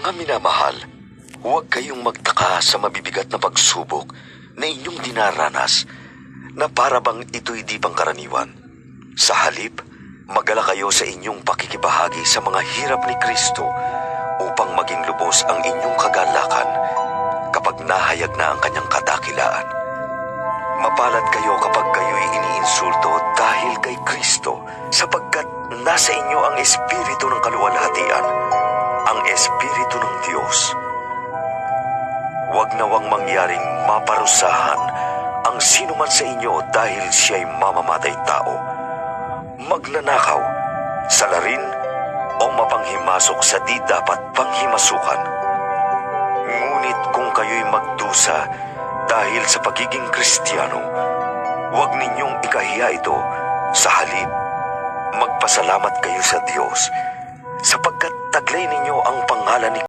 Mga minamahal, huwag kayong magtaka sa mabibigat na pagsubok na inyong dinaranas na para bang ito'y di pangkaraniwan. Sa halip, magala kayo sa inyong pakikibahagi sa mga hirap ni Kristo upang maging lubos ang inyong kagalakan kapag nahayag na ang kanyang kadakilaan. Mapalad kayo kapag kayo'y iniinsulto dahil kay Kristo, sapagkat nasa inyo ang Espiritu ng kaluwalhatian, ang Espiritu ng Diyos. Huwag nawang mangyaring maparusahan ang sino man sa inyo dahil siya'y mamamatay tao, magnanakaw, salarin, o mapanghimasok sa di dapat panghimasukan. Ngunit kung kayo'y magdusa dahil sa pagiging Kristiyano, huwag ninyong ikahiya ito. Sa halip, magpasalamat kayo sa Diyos sapagkat taglay ninyo ang pangalan ni